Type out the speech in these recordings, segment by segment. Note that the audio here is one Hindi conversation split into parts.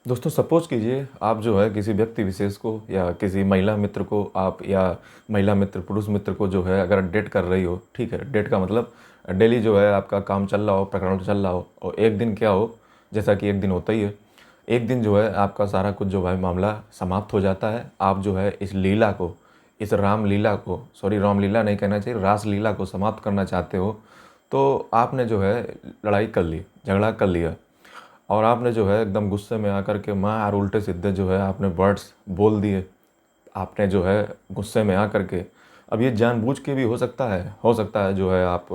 दोस्तों सपोज़ कीजिए आप जो है किसी व्यक्ति विशेष को या किसी महिला मित्र को आप या महिला मित्र, पुरुष मित्र को जो है अगर डेट कर रही हो, ठीक है? डेट का मतलब डेली जो है आपका काम चल रहा हो, प्रकरण चल रहा हो और एक दिन क्या हो, जैसा कि एक दिन होता ही है, एक दिन जो है आपका सारा कुछ जो है मामला समाप्त हो जाता है। आप जो है इस लीला को, इस रामलीला को, सॉरी रामलीला नहीं कहना चाहिए, रासलीला को समाप्त करना चाहते हो, तो आपने जो है लड़ाई कर ली, झगड़ा कर लिया। और आपने जो है एकदम गुस्से में आकर के मार उल्टे सीधे जो है आपने वर्ड्स बोल दिए। आपने जो है गुस्से में आकर के, अब ये जानबूझ के भी हो सकता है जो है आप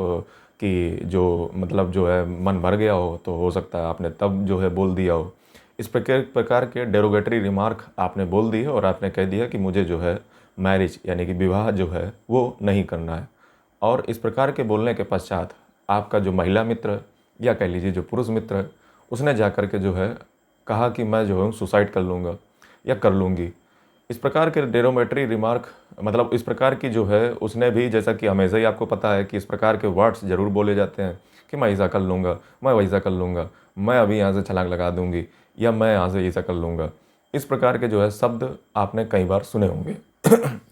कि जो मतलब जो है मन भर गया हो, तो हो सकता है आपने तब जो है बोल दिया हो। इस प्रकार के डेरोगेटरी रिमार्क आपने बोल दिए और आपने कह दिया कि मुझे जो है मैरिज यानी कि विवाह जो है वो नहीं करना है। और इस प्रकार के बोलने के पश्चात आपका जो महिला मित्र या कह लीजिए जो पुरुष मित्र है, उसने जा कर के जो है कहा कि मैं जो है सुसाइड कर लूँगा या कर लूँगी। इस प्रकार के डेरोमेटरी रिमार्क मतलब इस प्रकार की जो है उसने भी, जैसा कि हमेशा ही आपको पता है कि इस प्रकार के वर्ड्स ज़रूर बोले जाते हैं कि मैं ऐसा कर लूँगा, मैं वैसा कर लूँगा, मैं अभी यहाँ से छलांग लगा दूँगी या मैं यहाँ से ऐसा कर लूँगा। इस प्रकार के जो है शब्द आपने कई बार सुने होंगे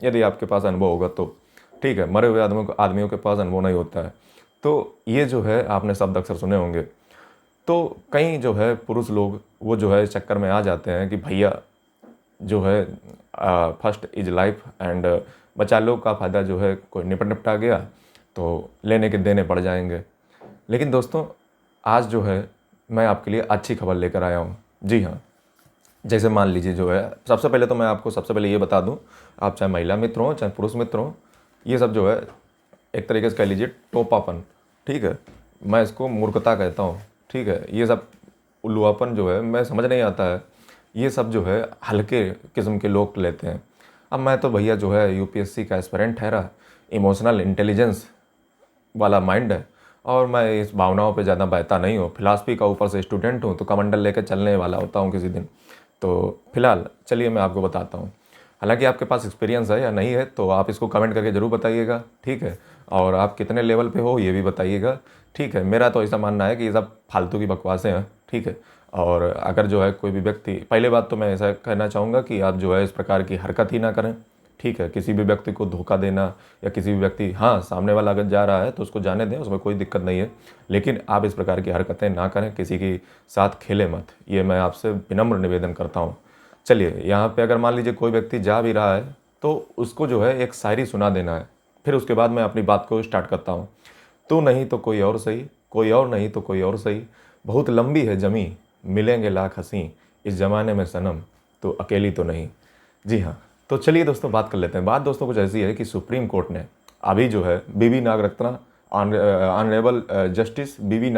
यदि आपके पास अनुभव होगा तो। ठीक है, मरे हुए आदमियों के पास अनुभव नहीं होता है। तो ये जो है आपने शब्द अक्सर सुने होंगे। तो कई जो है पुरुष लोग वो जो है इस चक्कर में आ जाते हैं कि भैया जो है फर्स्ट इज लाइफ एंड बचा लो का फ़ायदा जो है कोई निपटा गया तो लेने के देने पड़ जाएंगे। लेकिन दोस्तों आज जो है मैं आपके लिए अच्छी खबर लेकर आया हूँ। जी हाँ, जैसे मान लीजिए जो है सबसे पहले तो मैं आपको सबसे पहले ये बता दूँ, आप चाहे महिला मित्र हों चाहे पुरुष मित्र हों, ये सब जो है एक तरीके से कह लीजिए टोपापन, ठीक है? मैं इसको मूर्खता कहता हूँ, ठीक है? ये सब उल्लूआपन जो है मैं समझ नहीं आता है, ये सब जो है हल्के किस्म के लोग लेते हैं। अब मैं तो भैया जो है यूपीएससी का एस्पिरेंट ठहरा, इमोशनल इंटेलिजेंस वाला माइंड है और मैं इस भावनाओं पे ज़्यादा बहता नहीं हूँ। फिलॉसफी का ऊपर से स्टूडेंट हूँ तो कमंडल लेकर चलने वाला होता हूँ किसी दिन। तो फिलहाल चलिए मैं आपको बताता हूँ। हालांकि आपके पास एक्सपीरियंस है या नहीं है तो आप इसको कमेंट करके ज़रूर बताइएगा, ठीक है? और आप कितने लेवल पे हो ये भी बताइएगा, ठीक है? मेरा तो ऐसा मानना है कि ये सब फालतू की बकवासें हैं, ठीक है? और अगर जो है कोई भी व्यक्ति, पहले बात तो मैं ऐसा कहना चाहूँगा कि आप जो है इस प्रकार की हरकत ही ना करें, ठीक है? किसी भी व्यक्ति को धोखा देना या किसी भी व्यक्ति, हाँ सामने वाला अगर जा रहा है तो उसको जाने दें, उसमें कोई दिक्कत नहीं है, लेकिन आप इस प्रकार की हरकतें ना करें, किसी के साथ खेले मत, ये मैं आपसे विनम्र निवेदन करता हूँ। चलिए यहाँ पे अगर मान लीजिए कोई व्यक्ति जा भी रहा है तो उसको जो है एक शायरी सुना देना है, फिर उसके बाद मैं अपनी बात को स्टार्ट करता हूँ। तू नहीं तो कोई और सही, कोई और नहीं तो कोई और सही, बहुत लंबी है जमी, मिलेंगे लाख हंसी, इस ज़माने में सनम तो अकेली तो नहीं। जी हाँ, तो चलिए दोस्तों बात कर लेते हैं। बात दोस्तों कुछ ऐसी है कि सुप्रीम कोर्ट ने अभी जो है B V Nagarathna, honourable justice B V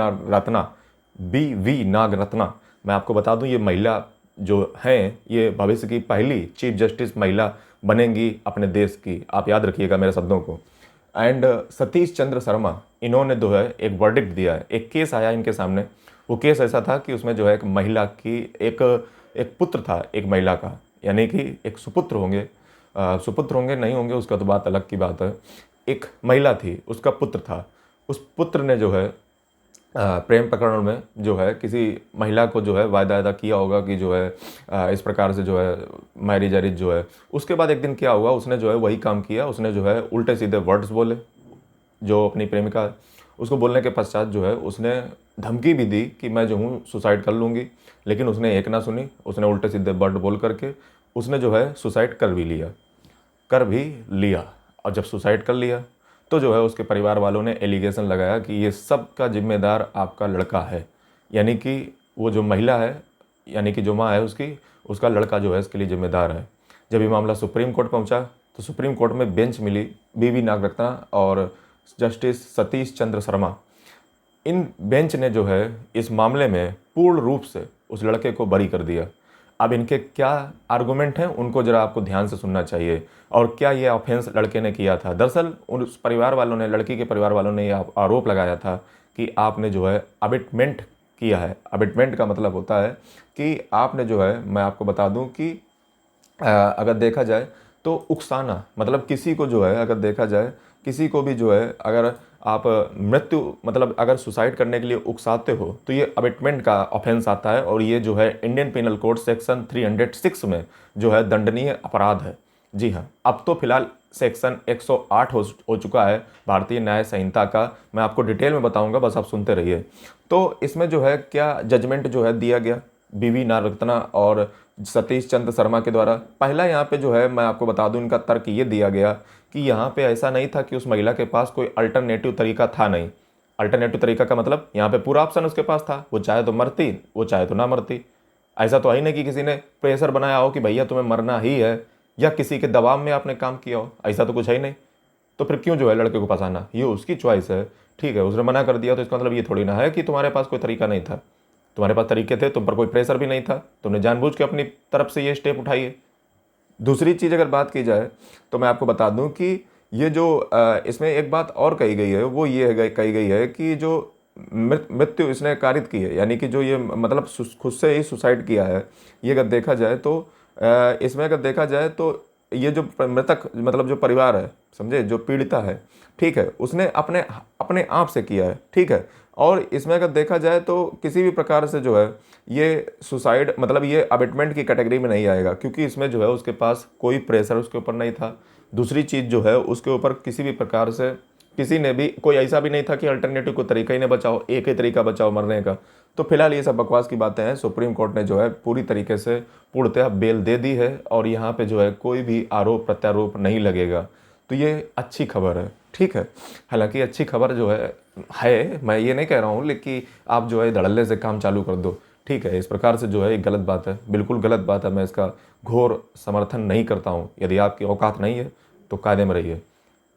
Nagarathna, मैं आपको बता दूं ये महिला जो हैं ये भविष्य की पहली चीफ जस्टिस महिला बनेंगी अपने देश की, आप याद रखिएगा मेरे शब्दों को। एंड सतीश चंद्र शर्मा, इन्होंने जो है एक वर्डिक्ट दिया है, एक केस आया इनके सामने। वो केस ऐसा था कि उसमें जो है एक महिला की एक एक पुत्र था एक महिला का, यानी कि एक सुपुत्र होंगे, सुपुत्र होंगे नहीं होंगे उसका तो बात अलग की बात है। एक महिला थी, उसका पुत्र था, उस पुत्र ने जो है प्रेम प्रकरण में जो है किसी महिला को जो है वायदा किया होगा कि जो है इस प्रकार से जो है मैरिज एरिज जो है। उसके बाद एक दिन क्या हुआ, उसने जो है वही काम किया, उसने जो है उल्टे सीधे वर्ड्स बोले जो अपनी प्रेमिका है। उसको बोलने के पश्चात जो है उसने धमकी भी दी कि मैं जो हूँ सुसाइड कर लूँगी, लेकिन उसने एक ना सुनी, उसने उल्टे सीधे वर्ड बोल करके उसने जो है सुसाइड कर भी लिया। और जब सुसाइड कर लिया तो जो है उसके परिवार वालों ने एलिगेशन लगाया कि ये सब का जिम्मेदार आपका लड़का है, यानी कि वो जो महिला है, यानी कि जो माँ है उसकी, उसका लड़का जो है इसके लिए जिम्मेदार है। जब ये मामला सुप्रीम कोर्ट पहुंचा तो सुप्रीम कोर्ट में बेंच मिली बीवी नागरत्ना और जस्टिस सतीश चंद्र शर्मा। इन बेंच ने जो है इस मामले में पूर्ण रूप से उस लड़के को बरी कर दिया। अब इनके क्या आर्गुमेंट हैं उनको जरा आपको ध्यान से सुनना चाहिए, और क्या ये ऑफेंस लड़के ने किया था। दरअसल उस परिवार वालों ने, लड़की के परिवार वालों ने यह आरोप लगाया था कि आपने जो है अबिटमेंट किया है। अबिटमेंट का मतलब होता है कि आपने जो है, मैं आपको बता दूं कि अगर देखा जाए तो उकसाना, मतलब किसी को जो है अगर देखा जाए किसी को भी जो है अगर आप मृत्यु मतलब अगर सुसाइड करने के लिए उकसाते हो तो ये अबेटमेंट का ऑफेंस आता है, और ये जो है इंडियन पिनल कोड सेक्शन 306 में जो है दंडनीय अपराध है। जी हाँ, अब तो फिलहाल सेक्शन 108 हो चुका है भारतीय न्याय संहिता का। मैं आपको डिटेल में बताऊंगा, बस आप सुनते रहिए। तो इसमें जो है क्या जजमेंट जो है दिया गया बीवी नागरत्ना और सतीश चंद्र शर्मा के द्वारा। पहला यहाँ पे जो है मैं आपको बता दूं, इनका तर्क ये दिया गया कि यहाँ पे ऐसा नहीं था कि उस महिला के पास कोई अल्टरनेटिव तरीका था। नहीं, अल्टरनेटिव तरीका का मतलब यहाँ पे पूरा ऑप्शन उसके पास था, वो चाहे तो मरती, वो चाहे तो ना मरती। ऐसा तो है ही नहीं कि किसी ने प्रेशर बनाया हो कि भैया तुम्हें मरना ही है, या किसी के दबाव में आपने काम किया हो, ऐसा तो कुछ है ही नहीं। तो फिर क्यों जो है लड़के को फंसाना, ये उसकी चॉइस है। ठीक है, उसने मना कर दिया तो इसका मतलब ये थोड़ी ना है कि तुम्हारे पास कोई तरीका नहीं था। तुम्हारे पास तरीके थे, तुम पर कोई प्रेशर भी नहीं था, तुमने जानबूझ के अपनी तरफ से ये स्टेप उठाई है। दूसरी चीज़ अगर बात की जाए तो मैं आपको बता दूं कि ये जो इसमें एक बात और कही गई है, वो ये कही गई है कि जो मृत्यु इसने कारित की है, यानी कि जो ये मतलब खुद से ही सुसाइड किया है, ये अगर देखा जाए तो इसमें अगर देखा जाए तो ये जो मृतक मतलब जो परिवार है, समझे, जो पीड़िता है, ठीक है, उसने अपने अपने आप से किया है। ठीक है, और इसमें अगर देखा जाए तो किसी भी प्रकार से जो है ये सुसाइड मतलब ये अबेटमेंट की कैटेगरी में नहीं आएगा, क्योंकि इसमें जो है उसके पास कोई प्रेशर उसके ऊपर नहीं था। दूसरी चीज़ जो है उसके ऊपर किसी भी प्रकार से किसी ने भी कोई ऐसा भी नहीं था कि अल्टरनेटिव कोई तरीका ही नहीं बचाओ, एक ही तरीका बचाओ मरने का। तो फिलहाल ये सब बकवास की बातें हैं। सुप्रीम कोर्ट ने जो है पूरी तरीके से पूर्णतः बेल दे दी है, और यहाँ पे जो है कोई भी आरोप प्रत्यारोप नहीं लगेगा। तो ये अच्छी खबर है। ठीक है, हालांकि अच्छी खबर जो है मैं ये नहीं कह रहा हूँ लेकिन आप जो है धड़ल्ले से काम चालू कर दो। ठीक है, इस प्रकार से जो है एक गलत बात है, बिल्कुल गलत बात है। मैं इसका घोर समर्थन नहीं करता हूँ। यदि आपकी औकात नहीं है तो कायदे में रहिए,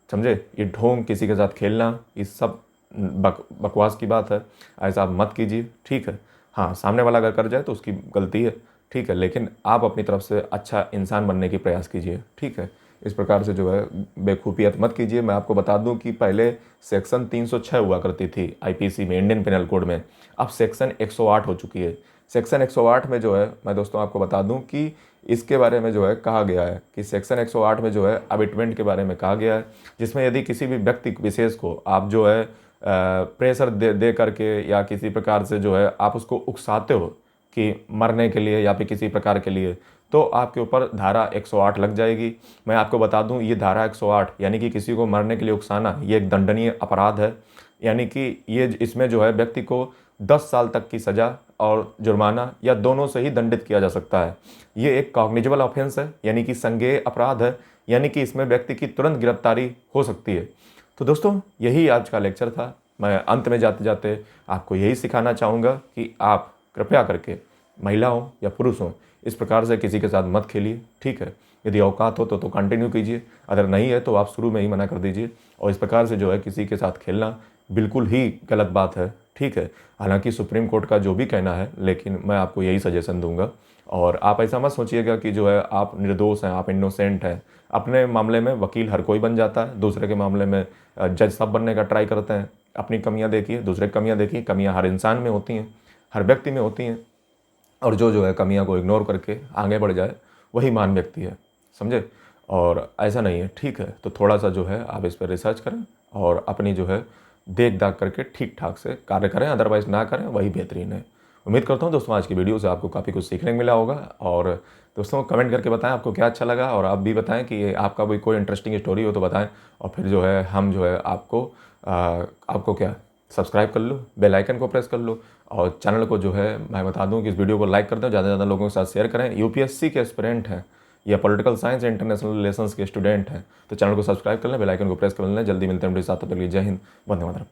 समझे। ये ढोंग किसी के साथ खेलना, ये सब बकवास की बात है, ऐसा आप मत कीजिए। ठीक है, हाँ, सामने वाला अगर कर जाए तो उसकी गलती है, ठीक है, लेकिन आप अपनी तरफ से अच्छा इंसान बनने की प्रयास कीजिए। ठीक है, इस प्रकार से जो है बेखूफियत मत कीजिए। मैं आपको बता दूं कि पहले सेक्शन 306 हुआ करती थी आईपीसी में, इंडियन पिनल कोड में, अब सेक्शन 108 हो चुकी है। सेक्शन 108 में जो है मैं दोस्तों आपको बता दूं कि इसके बारे में जो है कहा गया है कि सेक्शन 108 में जो है अबेटमेंट के बारे में कहा गया है, जिसमें यदि किसी भी व्यक्ति विशेष को आप जो है प्रेशर दे करके या किसी प्रकार से जो है आप उसको उकसाते हो कि मरने के लिए या फिर किसी प्रकार के लिए, तो आपके ऊपर धारा 108 लग जाएगी। मैं आपको बता दूं ये धारा 108 यानी कि किसी को मरने के लिए उकसाना, ये एक दंडनीय अपराध है। यानी कि ये इसमें जो है व्यक्ति को 10 साल तक की सज़ा और जुर्माना या दोनों से ही दंडित किया जा सकता है। ये एक कॉग्निजेबल ऑफेंस है, यानी कि संज्ञेय अपराध है, यानी कि इसमें व्यक्ति की तुरंत गिरफ्तारी हो सकती है। तो दोस्तों यही आज का लेक्चर था। मैं अंत में जाते जाते आपको यही सिखाना चाहूँगा कि आप कृपया करके महिला हो या पुरुष हो, इस प्रकार से किसी के साथ मत खेलिए। ठीक है, यदि औकात हो तो कंटिन्यू कीजिए, अगर नहीं है तो आप शुरू में ही मना कर दीजिए। और इस प्रकार से जो है किसी के साथ खेलना बिल्कुल ही गलत बात है। ठीक है, हालांकि सुप्रीम कोर्ट का जो भी कहना है, लेकिन मैं आपको यही सजेशन दूंगा। और आप ऐसा मत सोचिएगा कि जो है आप निर्दोष हैं, आप इनोसेंट हैं। अपने मामले में वकील हर कोई बन जाता है, दूसरे के मामले में जज सब बनने का ट्राई करते हैं। अपनी कमियां देखिए, दूसरे की कमियां देखिए। कमियां हर इंसान में होती हैं, हर व्यक्ति में होती हैं, और जो है कमियां को इग्नोर करके आगे बढ़ जाए वही महान व्यक्ति है, समझे। और ऐसा नहीं है। ठीक है, तो थोड़ा सा जो है आप इस पर रिसर्च करें और अपनी जो है देख दाख करके ठीक ठाक से कार्य करें, अदरवाइज ना करें, वही बेहतरीन है। उम्मीद करता हूँ दोस्तों आज की वीडियो से आपको काफ़ी कुछ सीखने को मिला होगा। और दोस्तों कमेंट करके बताएं आपको क्या अच्छा लगा, और आप भी बताएं कि आपका भी कोई इंटरेस्टिंग स्टोरी हो तो बताएं। और फिर जो है हम जो है आपको क्या सब्सक्राइब कर लो, बेल आइकन को प्रेस कर लो, और चैनल को जो है मैं बता दूं कि इस वीडियो को लाइक कर दें, ज़्यादा से ज़्यादा लोगों के साथ शेयर करें। यूपीएससी के एस्पिरेंट हैं या पॉलिटिकल साइंस या इंटरनेशनल रिलेशंस के स्टूडेंट हैं तो चैनल को सब्सक्राइब कर लें, बेल आइकन को प्रेस कर लें। जल्दी मिलते हैं मेरे साथ, तब तक के लिए जय हिंद, वंदे मातरम।